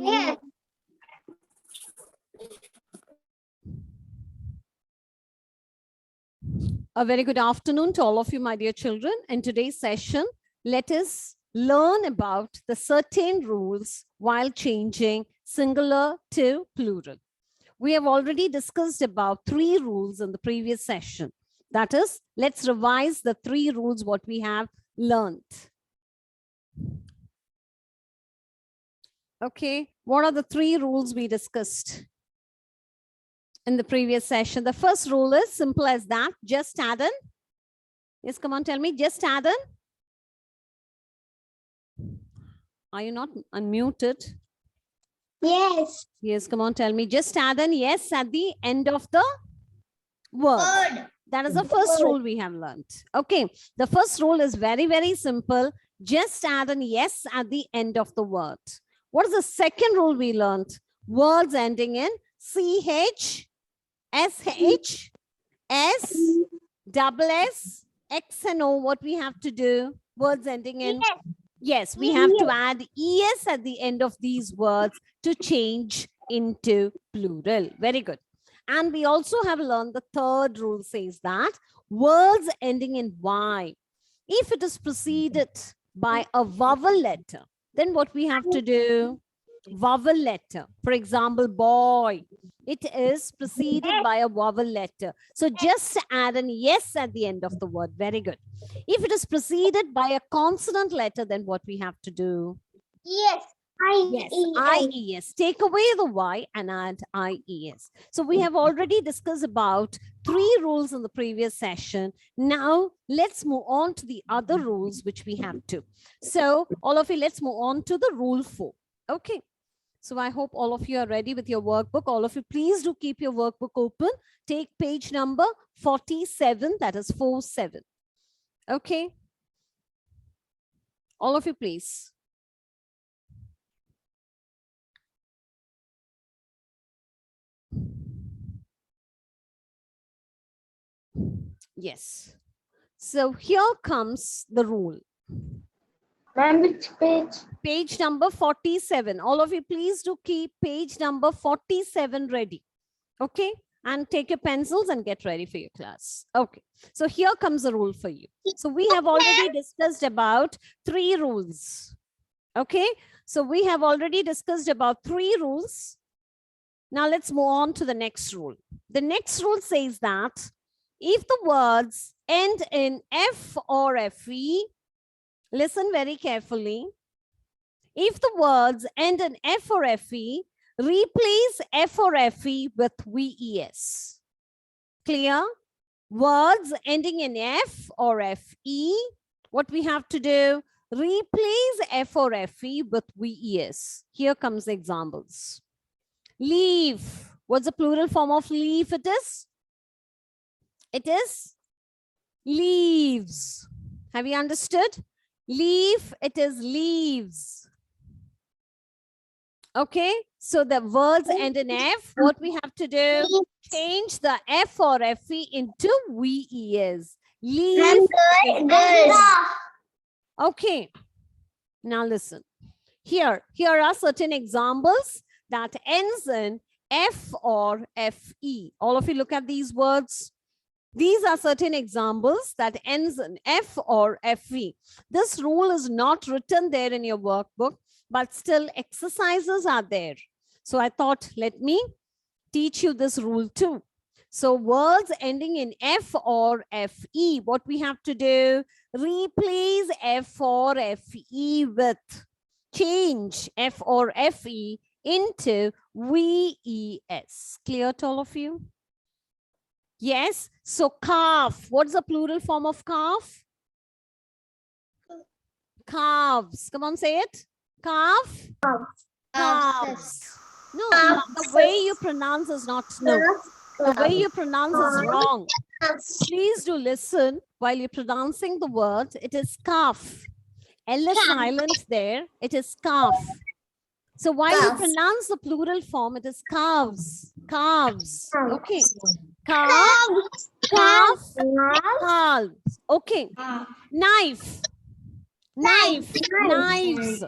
Yes. A very good afternoon to all of you, my dear children. In today's session, let us learn about the certain rules while changing singular to plural. We have already discussed about 3 rules in the previous session. That is, let's revise the 3 rules what we have learned. Okay, what are the 3 rules we discussed in the previous session? The first rule is simple as that, just add in. Yes, come on, tell me, just add in. Are you not unmuted? Yes. Yes, come on, tell me, just add in yes at the end of the word. Word. That is the first rule we have learned. Okay, the first rule is very, very simple. Just add an yes at the end of the word. What is the second rule we learned? Words ending in CH, SH, S, double S, X and O. What we have to do? Words ending in yes, we have to add ES at the end of these words to change into plural. Very good. And we also have learned the third rule says that words ending in Y, if it is preceded by a vowel letter, then what we have to do? Vowel letter. For example, boy. It is preceded by a vowel letter. So just add an yes at the end of the word. Very good. If it is preceded by a consonant letter, then what we have to do? Yes. Yes, IES. Take away the Y and add IES. So we have already discussed about 3 rules in the previous session. Now let's move on to the other rules which we have to. So all of you, let's move on to the rule 4. Okay. So I hope all of you are ready with your workbook. All of you, please do keep your workbook open. Take page number 47, that is 47. Okay. All of you, please. Yes. So here comes the rule. Ma'am, which page? Page number 47. All of you, please do keep page number 47 ready. Okay. And take your pencils and get ready for your class. Okay. So here comes the rule for you. So we have already discussed about 3 rules. Okay. So we have already discussed about 3 rules. Now let's move on to the next rule. The next rule says that if the words end in F or FE, listen very carefully. If the words end in F or FE, replace F or FE with VES. Clear? Words ending in F or FE, what we have to do? Replace F or FE with VES. Here comes the examples. Leaf. What's the plural form of leaf it is? It is leaves. Have you understood? Leaf, it is leaves. Okay, so the words end in F. What we have to do? Change the F or FE into VES. Leaf. Okay, now listen. Here are certain examples that ends in F or FE. All of you look at these words. These are certain examples that ends in F or FE. This rule is not written there in your workbook, but still exercises are there. So I thought, let me teach you this rule too. So words ending in F or FE, what we have to do? Replace F or FE with, change F or FE into VES. Clear to all of you? Yes. So calf. What's the plural form of calf? Calves. Come on, say it. Calf. Calves. No, the way you pronounce is not no. The way you pronounce is wrong. Please do listen while you're pronouncing the word. It is calf. L is silent there. It is calf. So while you pronounce the plural form, it is calves. Calves. Okay. Calf, calf, calves. Okay. Knife. Knife. Knives.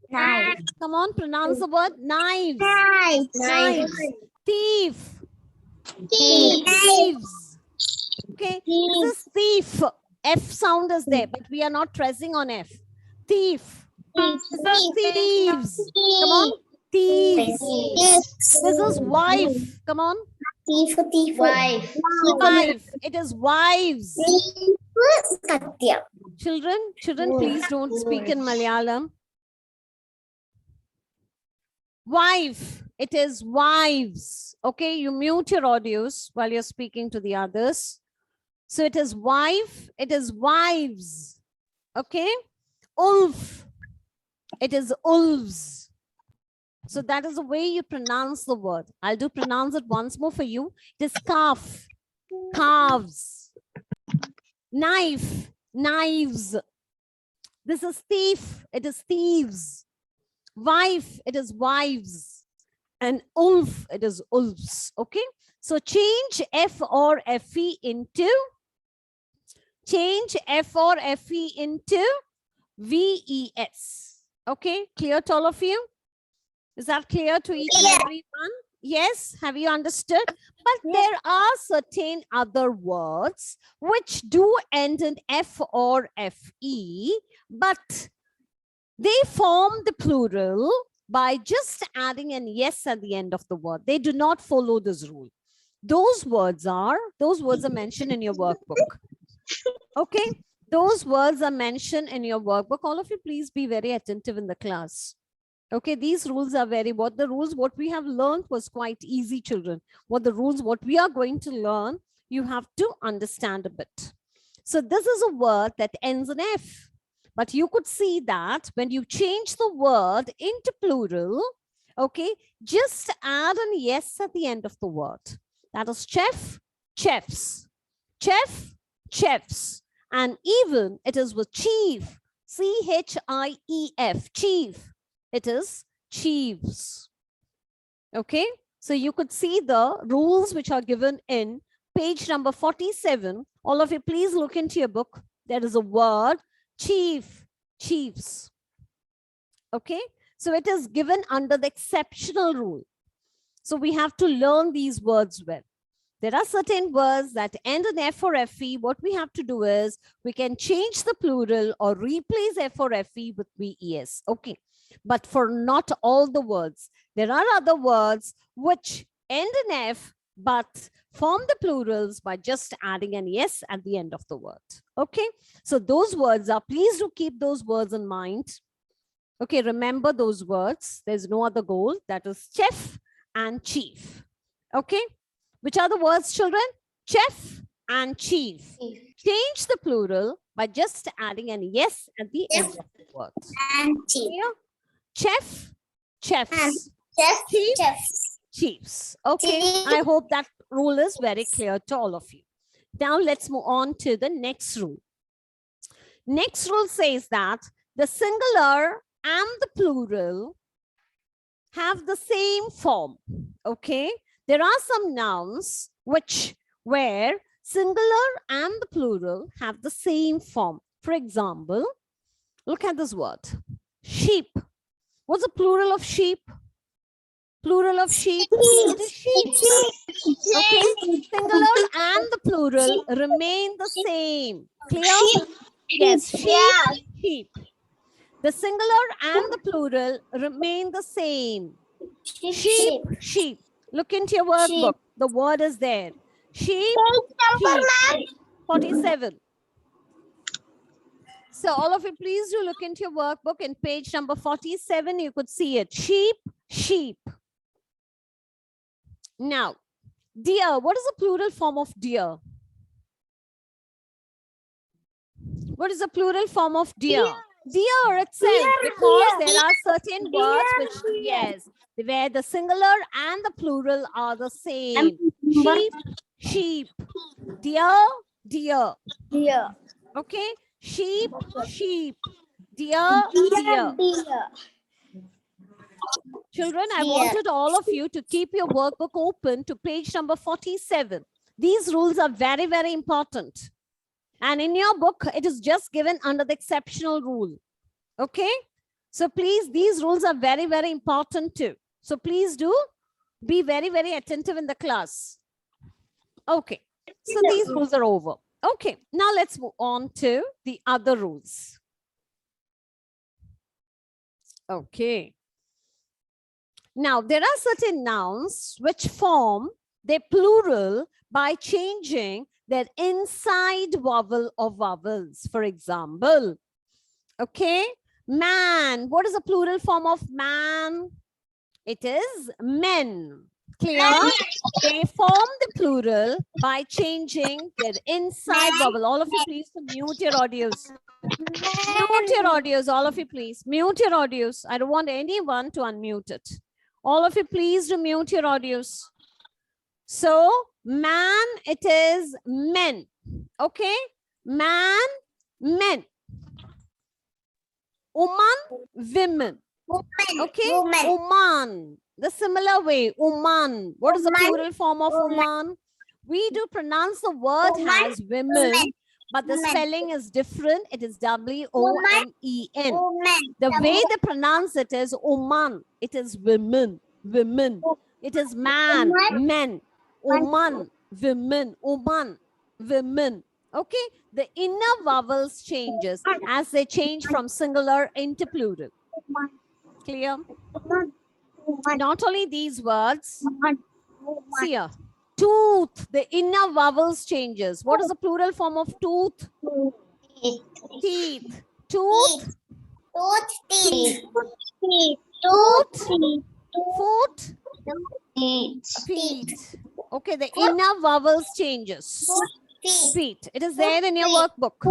Knife. Come on, pronounce the word knives. Knife. Knives. Thief. Thief. Thieves. Okay, this is thief. F sound is there, but we are not pressing on F. Thief. This is thieves. Come on, thieves. This is wife. Come on, Thief. Wife. wife. It is wives. Satya. Children, please don't speak in Malayalam. Wife. It is wives. Okay, you mute your audios while you're speaking to the others. So it is wife. It is wives. Okay. Ulf. It is wolves. So that is the way you pronounce the word. I'll do pronounce it once more for you. It is calf, calves. Knife, knives. This is thief. It is thieves. Wife, it is wives. And wolf, it is wolves. Okay. So change F or FE into VES. Okay, clear to all of you? Is that clear to each and everyone? Yes, have you understood? But there are certain other words which do end in F or FE, but they form the plural by just adding an yes at the end of the word. They do not follow this rule. Those words are mentioned in your workbook. Okay, those words are mentioned in your workbook. All of you, please be very attentive in the class. Okay, these rules are what we have learned was quite easy, children. What we are going to learn, you have to understand a bit. So this is a word that ends in F. But you could see that when you change the word into plural, okay, just add an yes at the end of the word. That is chef, chefs, chef, chefs. And even it is with chief, CHIEF, chief. It is chiefs. Okay, so you could see the rules which are given in page number 47. All of you, please look into your book. There is a word, chief, chiefs. Okay, so it is given under the exceptional rule. So we have to learn these words well. There are certain words that end in F or FE. What we have to do is we can change the plural or replace F or FE with VES. Okay, but for not all the words. There are other words which end in F but form the plurals by just adding an yes at the end of the word. Okay, so those words are, please do keep those words in mind. Okay, remember those words. There's no other goal. That is chef and chief. Okay, which are the words, children? Chef and chief. Change the plural by just adding an yes at the end of the word. And chief. Here, chef, chefs, Chef. chief, Chef. chiefs. Okay, Chief. I hope that rule is very clear to all of you. Now let's move on to the next rule. Next rule says that the singular and the plural have the same form. Okay, there are some nouns where singular and the plural have the same form. For example, look at this word, sheep. What's the plural of sheep? Plural of sheep? It is sheep. Okay, singular and the plural remain the same. Clear? Yes, sheep, sheep. The singular and the plural remain the same. Sheep, sheep. Look into your workbook. The word is there. Sheep, sheep. 47. So all of you, please do look into your workbook. In page number 47, you could see it. Sheep, sheep. Now, deer. What is the plural form of deer? What is the plural form of deer? Deer itself, because there are certain words which, yes, where the singular and the plural are the same. Sheep, sheep. Deer, deer. Deer. Okay, sheep, sheep. Deer, deer. Children, I wanted all of you to keep your workbook open to page number 47. These rules are very, very important. And in your book, it is just given under the exceptional rule. Okay. So please, these rules are very, very important too. So please do be very, very attentive in the class. Okay, so these rules are over. Okay, now let's move on to the other rules. Okay. Now, there are certain nouns which form their plural by changing their inside vowel or vowels. For example, okay, man. What is the plural form of man? It is men. Clear? They form the plural by changing their inside vowel. All of you, please mute your audios. Mute your audios, all of you, please. Mute your audios. I don't want anyone to unmute it. All of you, please do mute your audios. So, man, it is men. Okay? Man, men. Woman, women. Okay? Woman. The similar way, woman. What is the plural form of woman? We do pronounce the word as women, but the spelling is different. It is W-O-M-E-N. The way they pronounce it is woman. It is women, women. It is man, men, woman, women, woman, women. Okay, the inner vowels changes as they change from singular into plural. Clear? Not only these words. See here, tooth. The inner vowels changes. What is the plural form of tooth? Teeth. Tooth. Teeth. Tooth. Foot. Feet. Okay, the inner vowels changes. Feet. It is there in your workbook.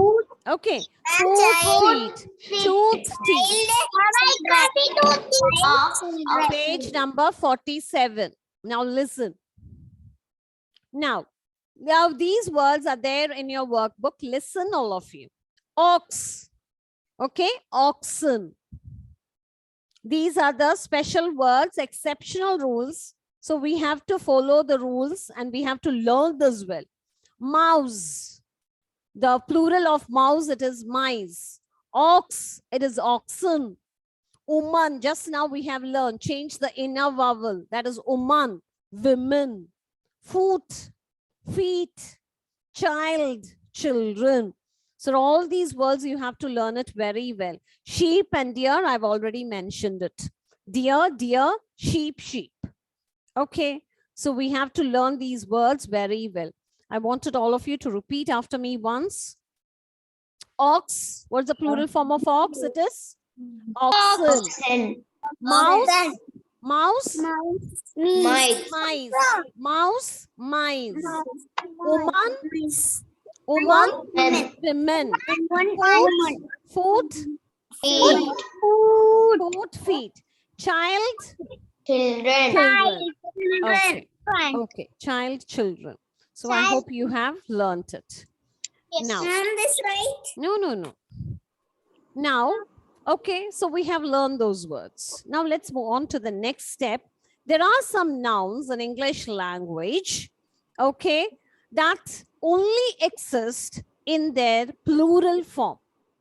Okay. Foot, feet. Tooth, teeth. Page number 47. Now listen. Now these words are there in your workbook. Listen, all of you. Ox. Okay, oxen. These are the special words, exceptional rules. So we have to follow the rules and we have to learn this well. Mouse. The plural of mouse, it is mice. Ox, it is oxen. Woman, just now we have learned, change the inner vowel. That is woman, women. Foot, feet. Child, children. So all these words, you have to learn it very well. Sheep and deer, I've already mentioned it. Deer, deer, sheep, sheep. Okay, so we have to learn these words very well. I wanted all of you to repeat after me once. Ox, what's the plural form of ox? It is oxen. Mouse, mouse, mice. Mouse, mice. Woman, woman, women. Foot, feet. Child, children. Okay. Okay, child, children. So I hope you have learnt it. Yes, Now, this right? no. Now, okay, so we have learned those words. Now let's move on to the next step. There are some nouns in English language, okay, that only exist in their plural form,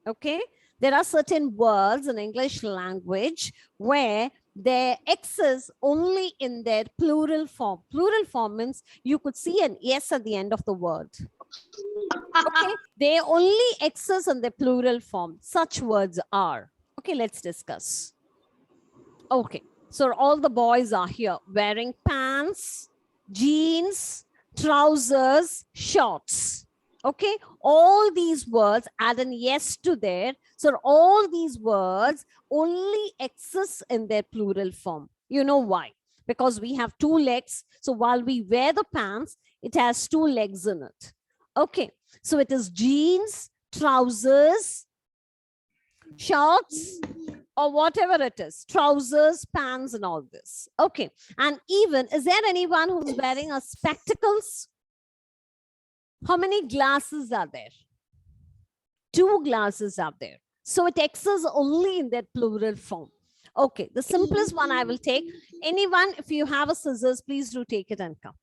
okay? There are certain words in English language where they exist only in their plural form. Plural form means you could see an S at the end of the word. Okay, they only exist in the plural form. Such words are. Okay, let's discuss. Okay, so all the boys are here wearing pants, jeans, trousers, shorts. Okay, all these words add an yes to there. So all these words only exist in their plural form. You know why? Because we have two legs. So while we wear the pants, it has two legs in it. Okay, so it is jeans, trousers, shorts, or whatever it is, trousers, pants, and all this. Okay, and even, is there anyone who's wearing a spectacles? How many glasses are there? 2 glasses are there. So it exists only in that plural form. Okay, the simplest one I will take. Anyone, if you have a scissors, please do take it and come.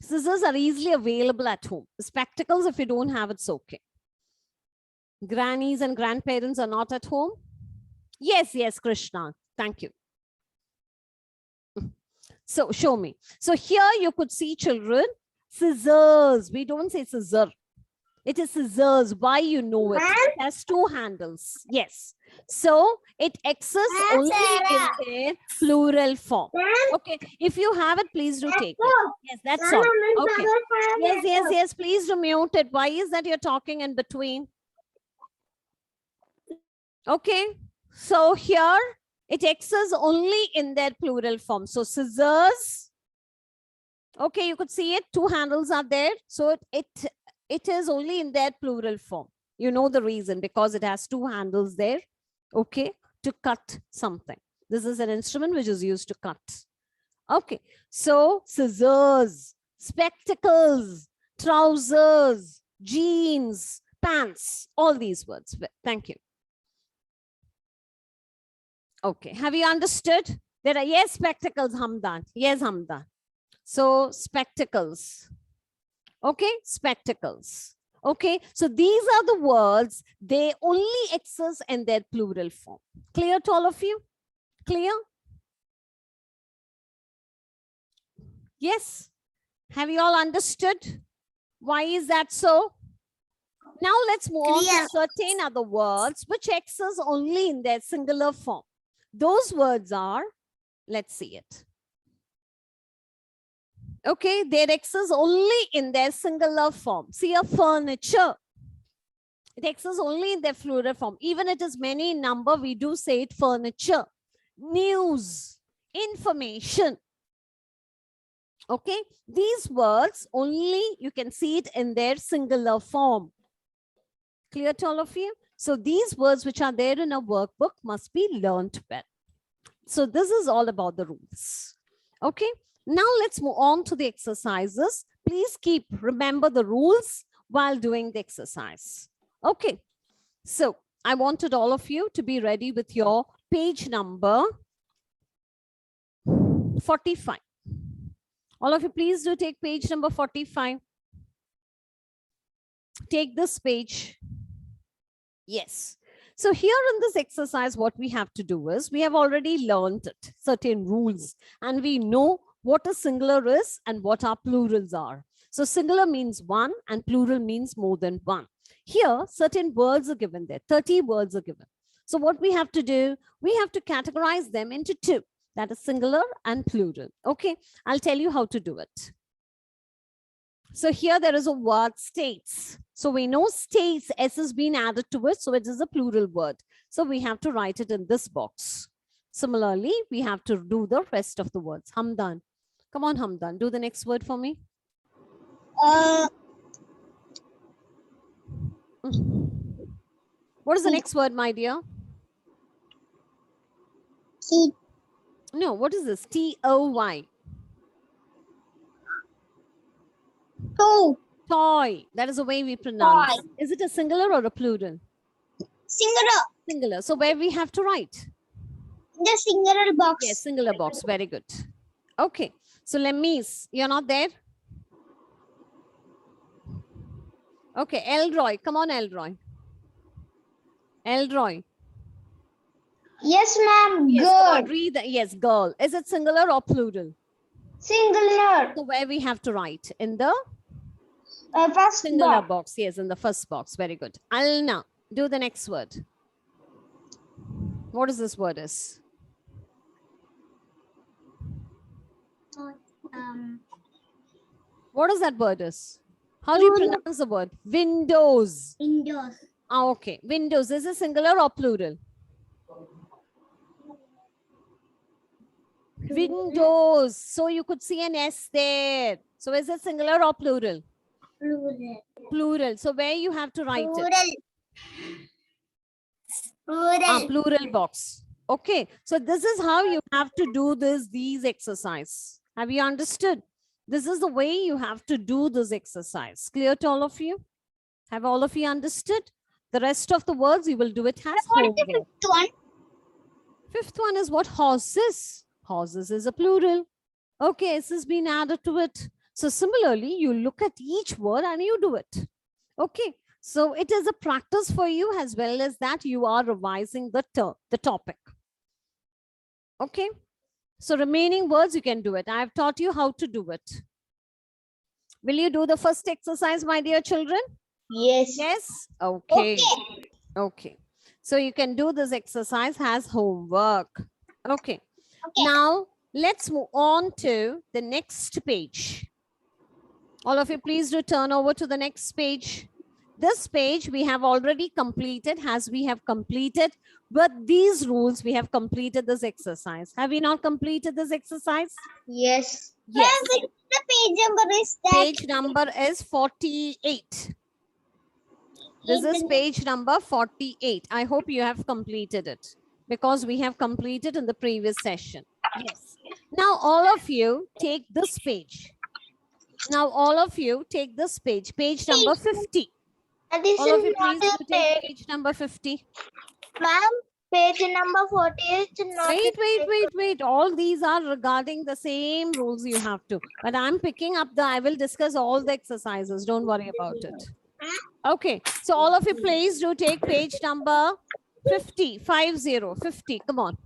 Scissors are easily available at home. Spectacles, if you don't have, it's okay. Grannies and grandparents are not at home. Yes, yes, Krishna. Thank you. So show me. So here you could see, children, scissors. We don't say scissor. It is scissors. Why? You know it. It has two handles. Yes. So it exists only in their plural form. Okay. If you have it, please do take it. Yes, that's all. Okay. Yes, yes, yes. Please do mute it. Why is that you're talking in between? Okay. So here it exists only in their plural form. So scissors. Okay, you could see it. Two handles are there. So it is only in their plural form. You know the reason, because it has two handles there. Okay, to cut something. This is an instrument which is used to cut. Okay, so scissors, spectacles, trousers, jeans, pants, all these words. Thank you. Okay, have you understood? There are, yes, spectacles, Hamdan. Yes, Hamdan. So spectacles. Okay, spectacles. Okay, so these are the words. They only exist in their plural form. Clear to all of you? Clear? Yes. Have you all understood? Why is that so? Now let's move on to certain other words which exist only in their singular form. Those words are, let's see it. Okay, they exist only in their singular form. See, a furniture. It exists only in their plural form. Even it is many in number, we do say it furniture. News, information. Okay, these words only you can see it in their singular form. Clear to all of you? So these words which are there in a workbook must be learnt well. So this is all about the rules. Okay. Now let's move on to the exercises. Please remember the rules while doing the exercise. Okay. So I wanted all of you to be ready with your page number 45. All of you, please do take page number 45. Take this page. Yes. So here in this exercise, what we have to do is, we have already learned it, certain rules, and we know what a singular is and what our plurals are. So singular means one and plural means more than one. Here, certain words are given there, 30 words are given. So what we have to do, we have to categorize them into two, that is singular and plural. Okay, I'll tell you how to do it. So here there is a word states. So we know states, S has been added to it, so it is a plural word. So we have to write it in this box. Similarly, we have to do the rest of the words. Hamdan. Come on, Hamdan, do the next word for me. What is the next word, my dear? No, what is this? T-O-Y. Toy. That is the way we pronounce. Toy. Is it a singular or a plural? Singular. Singular. So where we have to write? The singular box. Yes, singular box. Very good. Okay. So Lemis, you're not there? Okay, Elroy. Come on, Elroy. Elroy. Yes, ma'am. Yes, girl. Read. Yes, girl. Is it singular or plural? Singular. So where we have to write? In the first singular box. Yes, in the first box. Very good. Alna, do the next word. What is this word is? What is that word is? How do you pronounce the word? Windows. Windows. Ah, okay. Windows. Is it singular or plural? Windows. So you could see an S there. So is it singular or plural? Plural. Plural. So where you have to write Plural. it? Plural. Plural box. Okay. So this is how you have to do these exercise. Have you understood? This is the way you have to do this exercise. Clear to all of you? Have all of you understood? The rest of the words you will do it as homework. Fifth one? Fifth one is what? Horses. Horses is a plural. Okay, S has been added to it. So similarly, you look at each word and you do it. Okay, So it is a practice for you, as well as that you are revising the topic. Okay. So remaining words, you can do it. I have taught you how to do it. Will you do the first exercise, my dear children? Yes. Yes? Okay. Okay. So you can do this exercise as homework. Okay. Now let's move on to the next page. All of you, please do turn over to the next page. This page we have already completed, as we have completed with these rules, we have completed this exercise. Have we not completed this exercise? Yes. Yes. Ma'am, which the page number is that? Page number is 48. This is page number 48. I hope you have completed it, because we have completed in the previous session. Yes. Now all of you take this page. Now all of you take this page, page number 50. This All of you is not please a do take page. page number 50. Ma'am, page number 48 is not Wait. All these are regarding the same rules you have to. But I'm picking up I will discuss all the exercises. Don't worry about it. Okay. So all of you please do take page number 50. 50. Come on.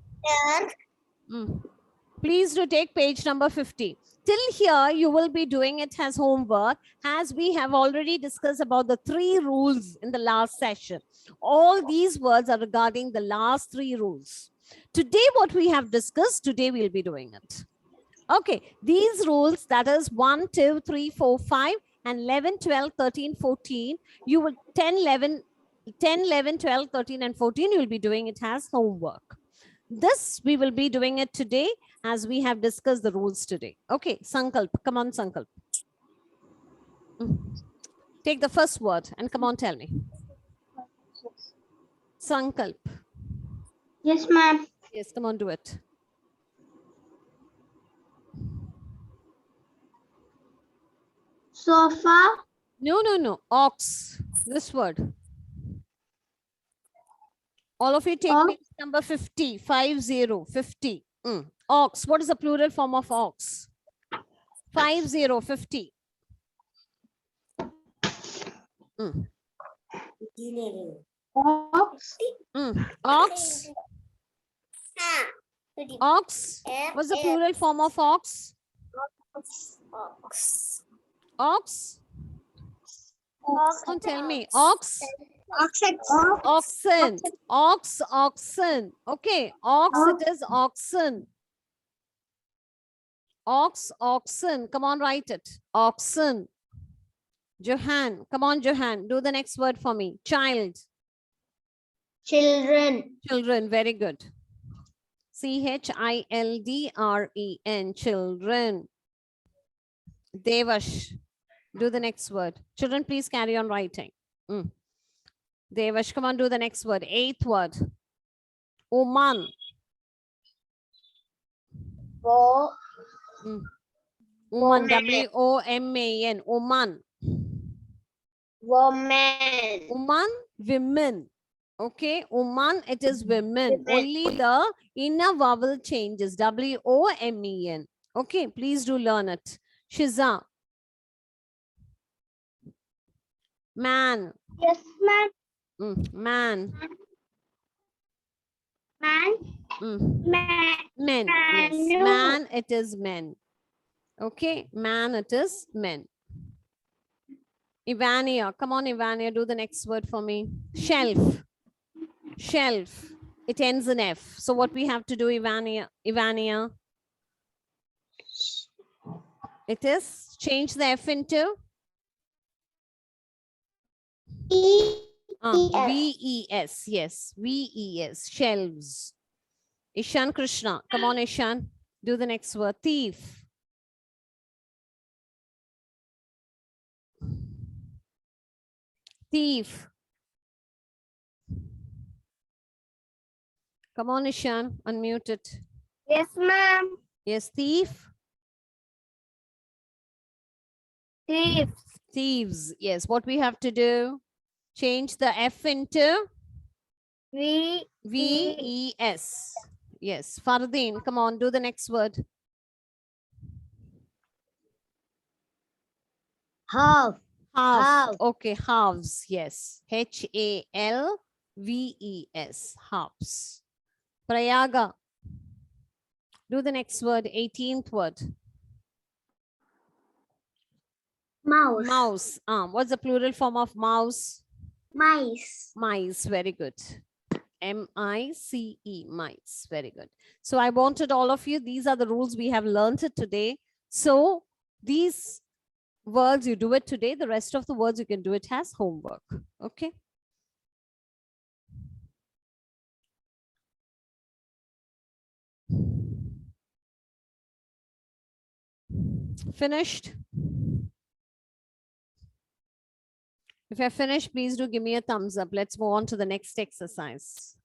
Please do take page number 50. Till here, you will be doing it as homework, as we have already discussed about the 3 rules in the last session. All these words are regarding the last 3 rules. Today, what we have discussed, today we'll be doing it. Okay, these rules, that is 1, 2, 3, 4, 5, and 11, 12, 13, 14, you will 10, 11, 12, 13, and 14, you'll be doing it as homework. This we will be doing it today, as we have discussed the rules today. Okay, Sankalp, come on, Sankalp. Take the first word and come on, tell me. Sankalp. Yes, ma'am. Yes, come on, do it. Sofa. No. Ox. This word. All of you take page number 50. 50. Ox. What is the plural form of ox? 50. Ox. Ox. Ox. What's the plural form of ox? Ox. Don't tell me. Ox. Oxen. Oxen. Okay. Ox, it is oxen. Oxen. Come on, write it. Oxen. Johan. Come on, Johan. Do the next word for me. Child. Children. Children. Very good. CHILDREN. Children. Devash. Do the next word. Children, please carry on writing. Devash, come on, do the next word. 8th word. Oman. Woman. WOMAN. Oman. Woman. Oman, women. Okay, Oman, it is women. Only the inner vowel changes. WOMEN. Okay, please do learn it. Shiza. Man. Yes, ma'am. Man. Man. Men. Yes. No. Man, it is men. Okay, man, it is men. Ivania. Come on, Ivania, do the next word for me. Shelf. Shelf. It ends in F. So what we have to do, Ivania? It is change the F into VES. Yes, VES. Shelves. Ishan Krishna. Come on, Ishan. Do the next word. Thief. Thief. Come on, Ishan. Unmute it. Yes, ma'am. Yes, thief. Thief. Thieves. Yes, what we have to do? Change the F into VES. Yes, Fardeen, come on, do the next word. Half. Half. Half. Okay, halves. Yes. Halves. Halves. Prayaga. Do the next word, 18th word. Mouse. Mouse. What's the plural form of mouse? Mice. Mice. Very good. M-I-C-E. Mice. Very good. So I wanted all of you, these are the rules we have learned it today. So these words, you do it today. The rest of the words, you can do it as homework. Okay. Finished? If you're finished, please do give me a thumbs up. Let's move on to the next exercise.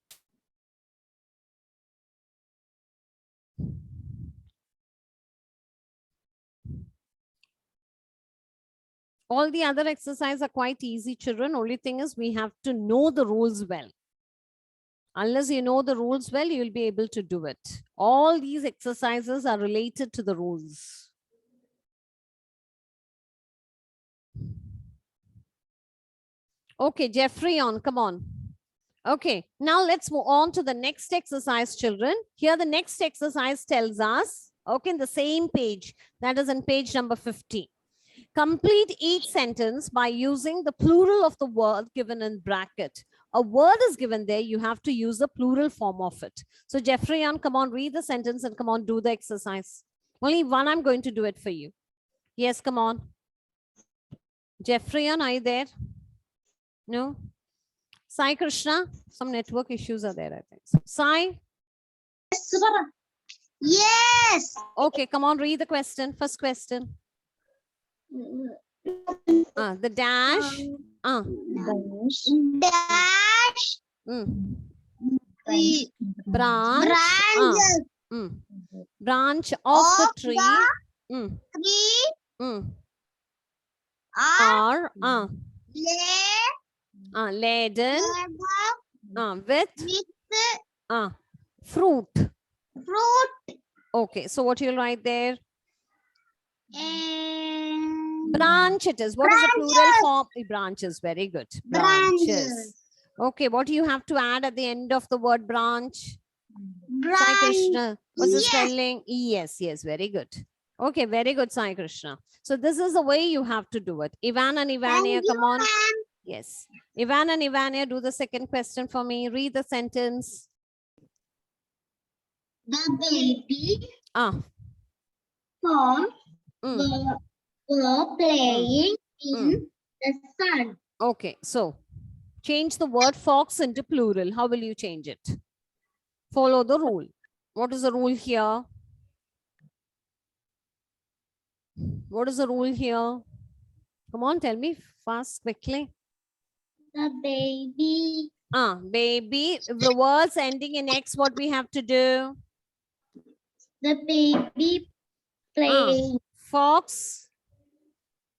All the other exercises are quite easy, children. Only thing is we have to know the rules well. Unless you know the rules well, you will be able to do it. All these exercises are related to the rules. Okay, Jeffrey on, come on. Okay, now let's move on to the next exercise, children. Here the next exercise tells us, okay, in the same page, that is in page number 50. Complete each sentence by using the plural of the word given in bracket. A word is given there, you have to use the plural form of it. So Jeffrey, come on, read the sentence and come on, do the exercise. Only one I'm going to do it for you. Yes, come on. Jeffrey, are you there? No? Sai Krishna, some network issues are there, I think. Sai? Yes. Okay, come on, read the question. First question. The dash. Dash. Branch. Branch of the tree. Tree. Are Laden. laden With fruit. fruit. Okay, so what you'll write there? And Branch it is. What is the plural form? Branches. Very good. Branches. Okay, what do you have to add at the end of the word branch? Sai Krishna. What's the spelling? Yes, yes, very good. Okay, very good, Sai Krishna. So this is the way you have to do it. Ivan and Ivania, come on. Yes. Ivan and Ivania, do the second question for me. Read the sentence. The baby fox were playing in the sun. Okay, so change the word fox into plural. How will you change it? Follow the rule. What is the rule here? What is the rule here? Come on, tell me fast, quickly. The baby. Baby. The words ending in X, what we have to do? The baby playing. Fox.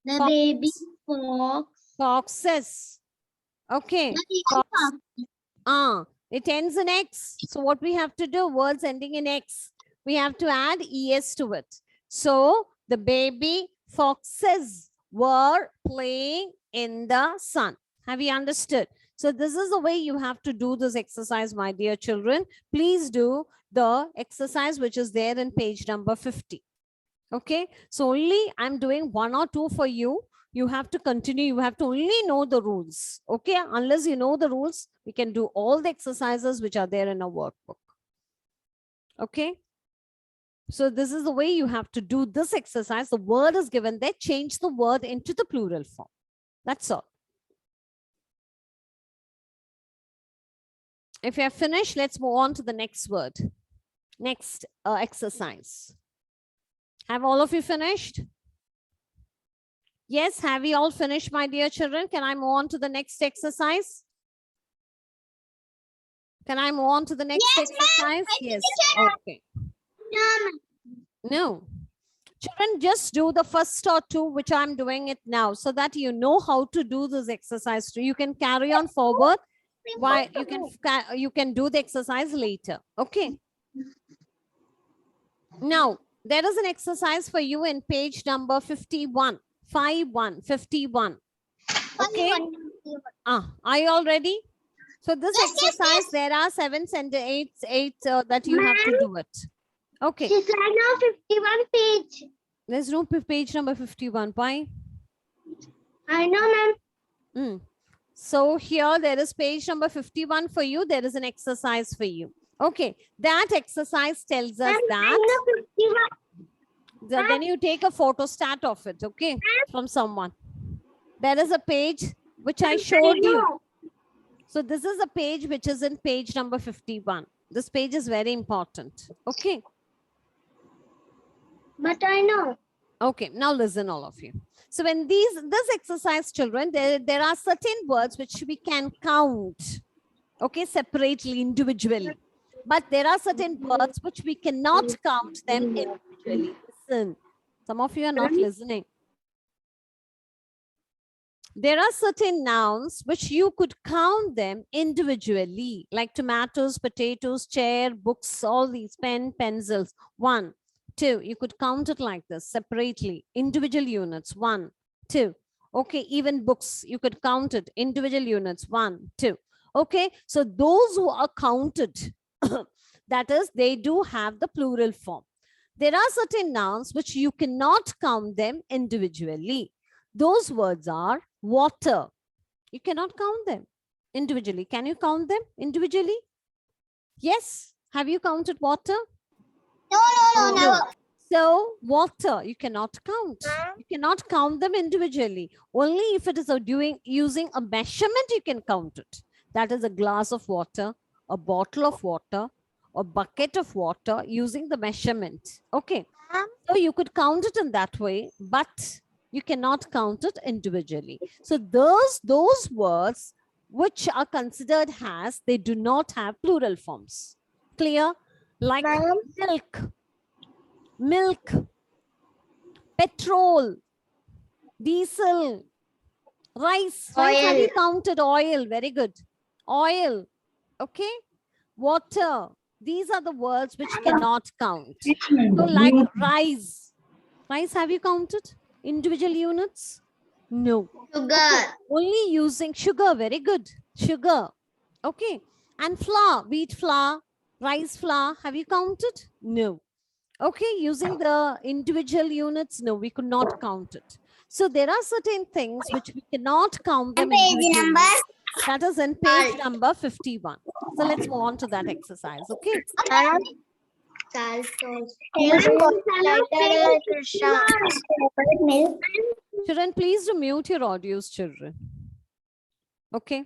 The Fox. baby fox. Foxes. Okay. Fox. It ends in X. So what we have to do? Words ending in X. We have to add ES to it. So the baby foxes were playing in the sun. Have you understood? So this is the way you have to do this exercise, my dear children. Please do the exercise which is there in page number 50. Okay. So only I'm doing 1 or 2 for you. You have to continue. You have to only know the rules. Okay. Unless you know the rules, we can do all the exercises which are there in a workbook. Okay. So this is the way you have to do this exercise. The word is given there. Change the word into the plural form. That's all. If you have finished, let's move on to the next word. Next exercise. Have all of you finished? Yes, have you all finished, my dear children? Can I move on to the next exercise? Can I move on to the next exercise? Yes. Okay. No. Children, just do the first or 2, which I'm doing it now, so that you know how to do this exercise. You can carry on forward. Why you can do the exercise later. Okay. Now, there is an exercise for you in page number 51. 51. Okay. Are you all ready? So this Yes, yes, exercise, yes. there are 7 and 8 that you have to Ma'am. do it. Okay. She's right now 51 page. There's no page number 51. Why? I know, ma'am. So here there is page number 51 for you. There is an exercise for you. Okay. That exercise tells us Ma'am, that. I know 51. Then you take a photostat of it, okay, from someone. There is a page which I showed you. So this is a page which is in page number 51. This page is very important, okay? But I know. Okay, now listen all of you. So when this exercise, children, there are certain words which we can count, okay, separately, individually. But there are certain words which we cannot count them individually. Listen, some of you are not listening. There are certain nouns which you could count them individually, like tomatoes, potatoes, chair, books, all these, pen, pencils. 1, 2, you could count it like this, separately, individual units. 1, 2. Okay, even books, you could count it, individual units. 1, 2. Okay, so those who are counted, that is, they do have the plural form. There are certain nouns which you cannot count them individually. Those words are water. You cannot count them individually. Can you count them individually? Yes. Have you counted water? No, never. So water, you cannot count. You cannot count them individually. Only if it is using a measurement, you can count it. That is a glass of water, a bottle of water, a bucket of water, using the measurement. Okay. So you could count it in that way, but you cannot count it individually. So those words which are considered as, they do not have plural forms. Clear? Like milk, milk, petrol, diesel, rice. Rice, have you counted? Oil, very good. Oil, okay. Water, these are the words which cannot count. So like rice. Rice, have you counted? Individual units? No. Sugar. Okay. Only using sugar, very good. Sugar. Okay. And flour, wheat flour, rice flour, have you counted? No. Okay, using the individual units, no, we could not count it. So there are certain things which we cannot count them individually. That is in page number 51. So let's move on to that exercise, okay? Children, please do mute your audios, children. Okay.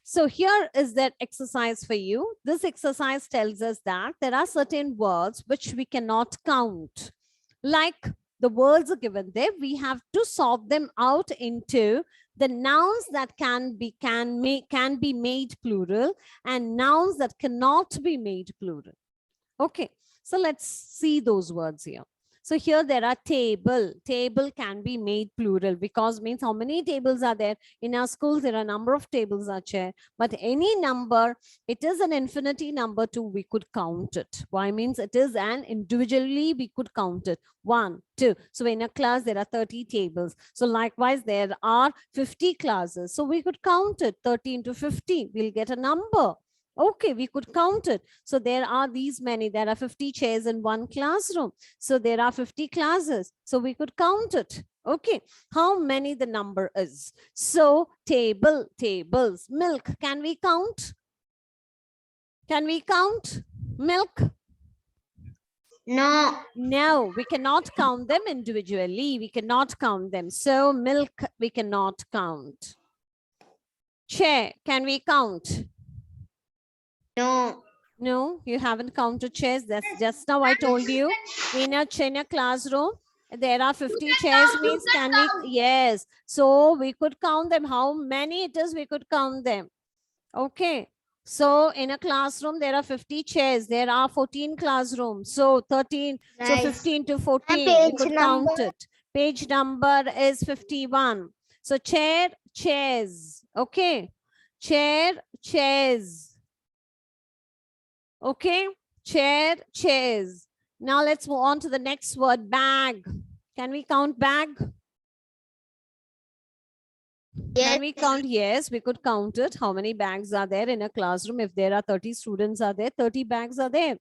So here is that exercise for you. This exercise tells us that there are certain words which we cannot count. Like the words are given there, we have to sort them out into the nouns that can be made plural and nouns that cannot be made plural. Okay, so let's see those words here. So here there are table. Table can be made plural because means how many tables are there? In our schools, there are a number of tables are chair. But any number, it is an infinity number too, we could count it. Why? Means it is an individually we could count it. 1, 2. So in a class, there are 30 tables. So likewise, there are 50 classes. So we could count it. 30 into 50, we'll get a number. Okay, we could count it. So there are these many, there are 50 chairs in one classroom. So there are 50 classes. So we could count it. Okay, how many the number is? So table, tables, milk, can we count? Can we count milk? No. No, we cannot count them individually. We cannot count them. So milk, we cannot count. Chair, can we count? No. No, you haven't counted chairs. That's just now I told you. In a classroom, there are 50 chairs means can we? Yes. So we could count them. How many it is, we could count them. Okay. So in a classroom, there are 50 chairs. There are 14 classrooms. So 13, so 15 to 14, we could count it. Page number is 51. So chair, chairs. Okay. Chair, chairs. Okay, chair, chairs. Now let's move on to the next word, bag. Can we count bag? Can we count? Yes, we could count it. How many bags are there in a classroom? If there are 30 students are there, 30 bags are there.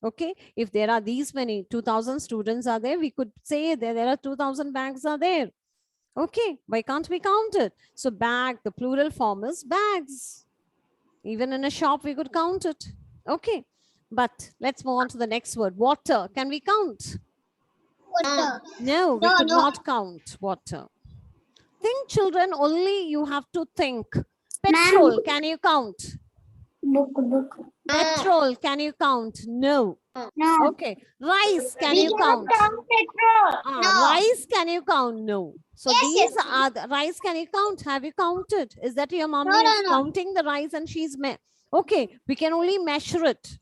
Okay. If there are these many, 2000 students are there, we could say that there are 2000 bags are there. Okay. Why can't we count it? So bag, the plural form is bags. Even in a shop, we could count it. Okay. But let's move on to the next word. Water. Can we count? Water. No, we No, could no. not count water. Think, children, only you have to think. Petrol, can you count? Book. Petrol, can you count? No. No. Okay. Rice, can We you cannot count? count petrol. No. Rice, can you count? No. So Yes, these yes. are the rice. Can you count? Have you counted? Is that your mommy No, no, is no. counting the rice and she's okay? We can only measure it.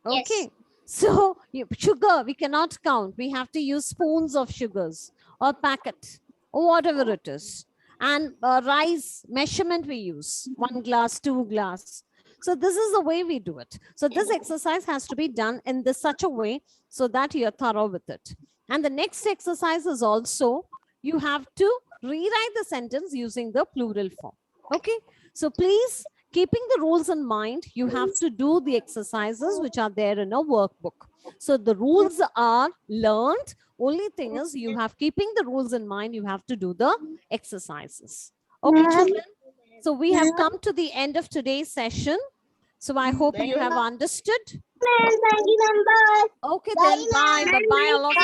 Yes. Okay. So sugar, we cannot count. We have to use spoons of sugars or packet or whatever it is. And rice measurement we use 1 glass, 2 glass. So this is the way we do it. So this exercise has to be done in such a way so that you're thorough with it. And the next exercise is also, you have to rewrite the sentence using the plural form. Okay. So please, keeping the rules in mind, you have to do the exercises which are there in a workbook. So the rules are learned. Only thing is, you have, keeping the rules in mind, you have to do the exercises. Okay, children. So we have come to the end of today's session. So I hope you have understood. Thank you, members. Okay then, bye. Bye-bye all of you.